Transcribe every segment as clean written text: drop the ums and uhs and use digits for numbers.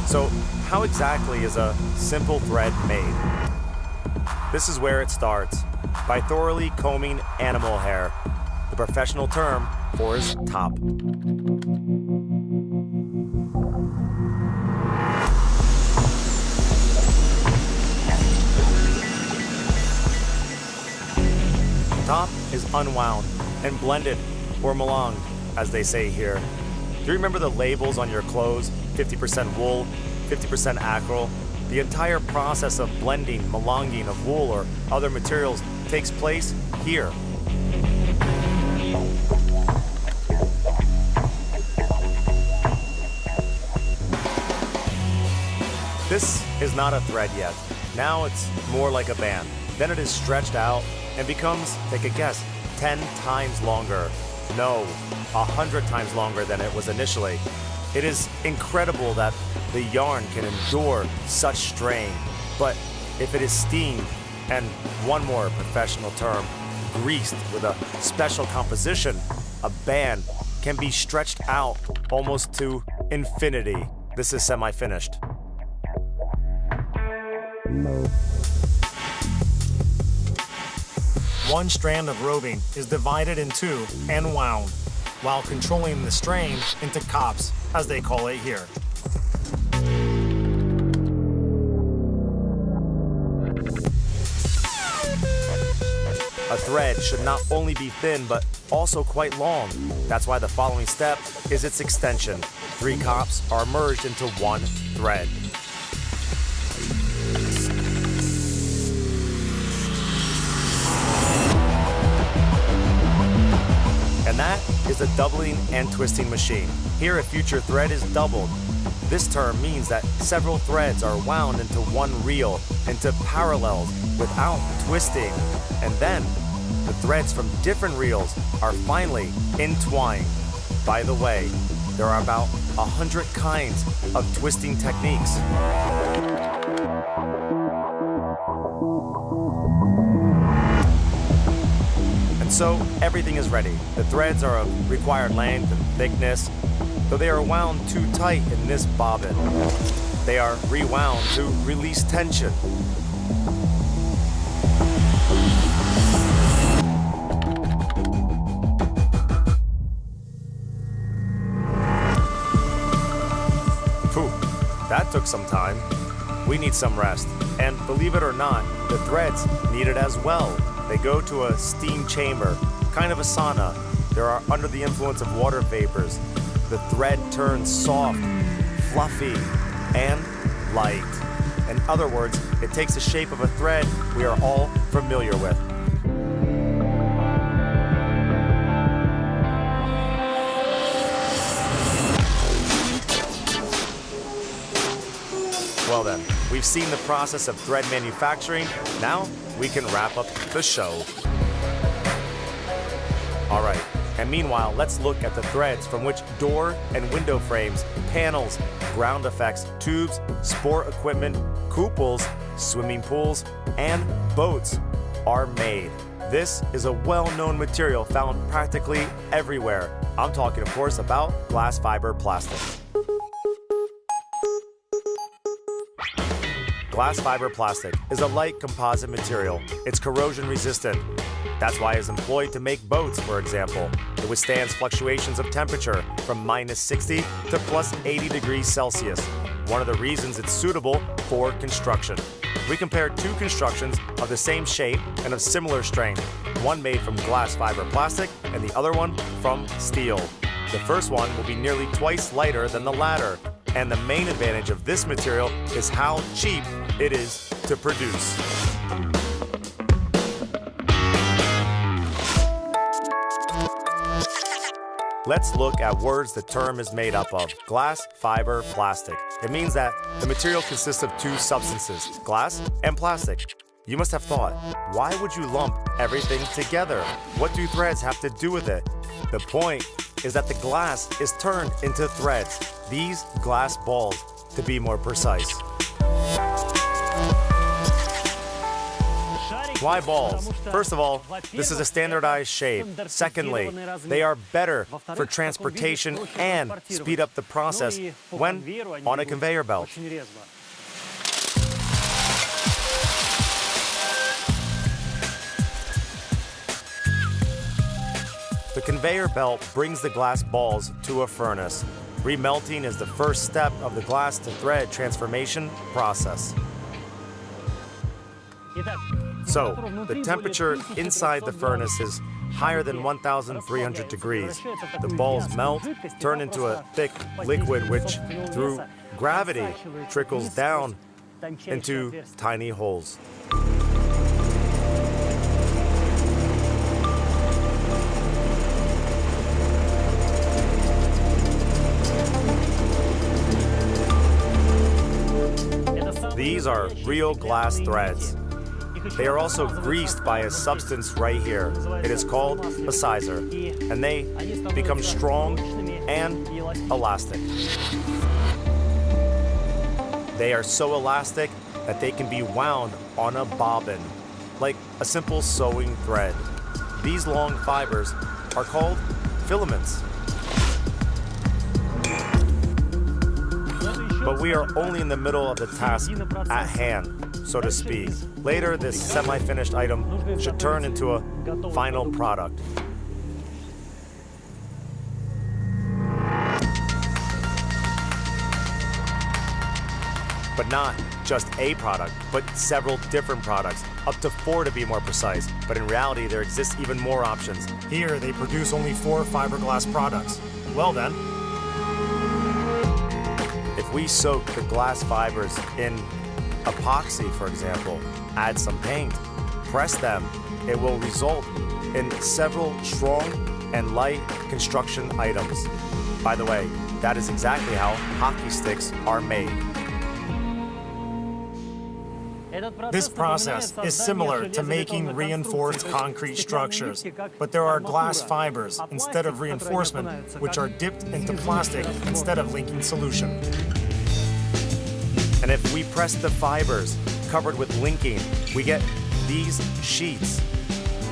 So, how exactly is a simple thread made? This is where it starts, by thoroughly combing animal hair, the professional term for his top. Top is unwound and blended, or melonged, as they say here. Do you remember the labels on your clothes? 50% wool, 50% acryl. The entire process of blending, melonging of wool or other materials takes place here. This is not a thread yet. Now it's more like a band. Then it is stretched out and becomes, take a guess, 10 times longer. No, 100 times longer than it was initially. It is incredible that the yarn can endure such strain. But if it is steamed, and one more professional term, greased with a special composition, a band can be stretched out almost to infinity. This is semi-finished. One strand of roving is divided in two and wound, while controlling the strain into cops, as they call it here. A thread should not only be thin, but also quite long. That's why the following step is its extension. 3 cops are merged into one thread. And that is a doubling and twisting machine. Here, a future thread is doubled. This term means that several threads are wound into one reel, into parallels, without twisting. And then, the threads from different reels are finally entwined. By the way, there are about 100 kinds of twisting techniques. So everything is ready. The threads are of required length and thickness, though they are wound too tight in this bobbin. They are rewound to release tension. Phew, that took some time. We need some rest. And believe it or not, the threads need it as well. They go to a steam chamber, kind of a sauna. They are under the influence of water vapors. The thread turns soft, fluffy, and light. In other words, it takes the shape of a thread we are all familiar with. Well then, we've seen the process of thread manufacturing. Now we can wrap up the show. All right, and meanwhile, let's look at the threads from which door and window frames, panels, ground effects, tubes, sport equipment, cupolas, swimming pools, and boats are made. This is a well-known material found practically everywhere. I'm talking, of course, about glass fiber plastic. Glass fiber plastic is a light composite material. It's corrosion resistant. That's why it's employed to make boats, for example. It withstands fluctuations of temperature from -60 to +80 degrees Celsius. One of the reasons it's suitable for construction. We compared 2 constructions of the same shape and of similar strength, one made from glass fiber plastic and the other one from steel. The first one will be nearly twice lighter than the latter. And the main advantage of this material is how cheap it is to produce. Let's look at words the term is made up of. Glass fiber plastic. It means that the material consists of 2 substances, glass and plastic. You must have thought, why would you lump everything together? What do threads have to do with it? The point is that the glass is turned into threads, these glass balls, to be more precise. Why balls? First of all, this is a standardized shape. Secondly, they are better for transportation and speed up the process when on a conveyor belt. The conveyor belt brings the glass balls to a furnace. Remelting is the first step of the glass to thread transformation process. So, the temperature inside the furnace is higher than 1,300 degrees. The balls melt, turn into a thick liquid which, through gravity, trickles down into tiny holes. These are real glass threads. They are also greased by a substance right here. It is called a sizer, and they become strong and elastic. They are so elastic that they can be wound on a bobbin, like a simple sewing thread. These long fibers are called filaments. But we are only in the middle of the task at hand, so to speak. Later, this semi-finished item should turn into a final product. But not just a product, but several different products, up to 4 to be more precise. But in reality, there exists even more options. Here, they produce only 4 fiberglass products. Well then, if we soak the glass fibers in epoxy, for example, add some paint, press them, it will result in several strong and light construction items. By the way, that is exactly how hockey sticks are made. this process is similar to making reinforced concrete structures, but there are glass fibers instead of reinforcement, which are dipped into plastic instead of linking solution. And if we press the fibers covered with linking, we get these sheets.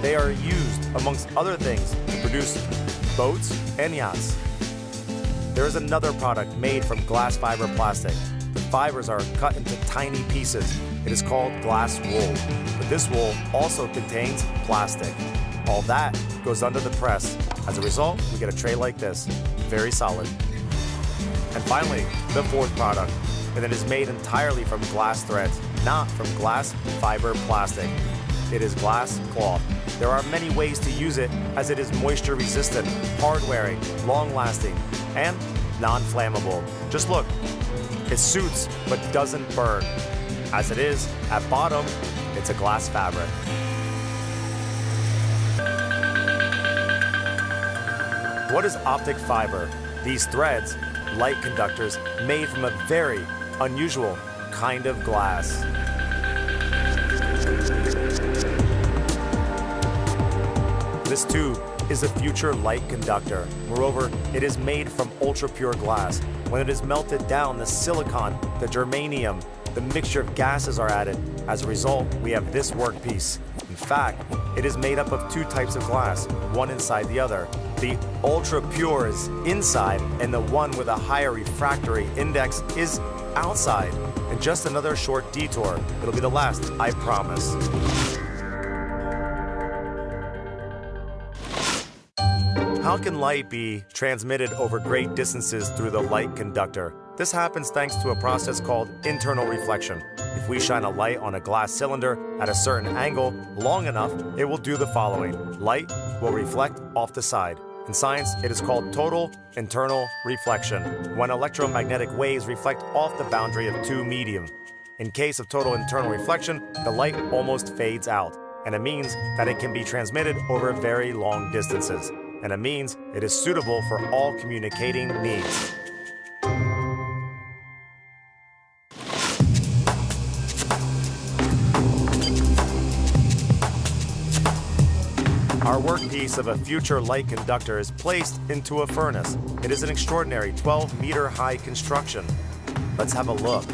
They are used, amongst other things, to produce boats and yachts. There is another product made from glass fiber plastic. The fibers are cut into tiny pieces. It is called glass wool. But this wool also contains plastic. All that goes under the press. As a result, we get a tray like this, very solid. And finally, the fourth product, and it is made entirely from glass threads, not from glass fiber plastic. It is glass cloth. There are many ways to use it, as it is moisture resistant, hard wearing, long lasting, and non-flammable. Just look, it suits but doesn't burn. As it is, at bottom, it's a glass fabric. What is optic fiber? These threads, light conductors, made from a very unusual kind of glass. This tube is a future light conductor. Moreover, it is made from ultra-pure glass. When it is melted down, the silicon, the germanium, the mixture of gases are added. As a result, we have this workpiece. In fact, it is made up of two types of glass, one inside the other. The ultra-pure is inside, and the one with a higher refractory index is outside. In just another short detour, it'll be the last, I promise. How can light be transmitted over great distances through the light conductor? This happens thanks to a process called internal reflection. If we shine a light on a glass cylinder at a certain angle long enough, it will do the following. Light will reflect off the side. In science, it is called total internal reflection, when electromagnetic waves reflect off the boundary of two medium. In case of total internal reflection, the light almost fades out, and it means that it can be transmitted over very long distances. And it means it is suitable for all communicating needs. Our workpiece of a future light conductor is placed into a furnace. It is an extraordinary 12-meter high construction. Let's have a look.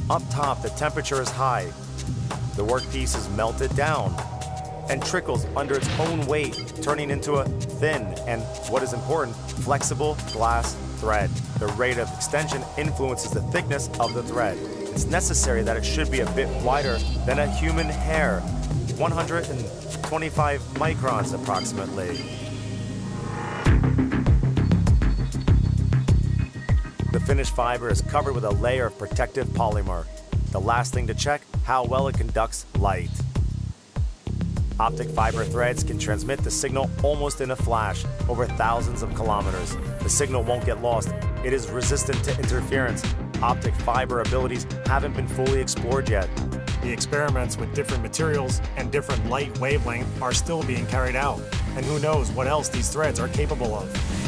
Up top, the temperature is high. the workpiece is melted down and trickles under its own weight, turning into a thin and, what is important, flexible glass thread. The rate of extension influences the thickness of the thread. It's necessary that it should be a bit wider than a human hair, 125 microns approximately. The finished fiber is covered with a layer of protective polymer. The last thing to check, how well it conducts light. Optic fiber threads can transmit the signal almost in a flash, over thousands of kilometers. The signal won't get lost. It is resistant to interference. Optic fiber abilities haven't been fully explored yet. The experiments with different materials and different light wavelength are still being carried out. And who knows what else these threads are capable of.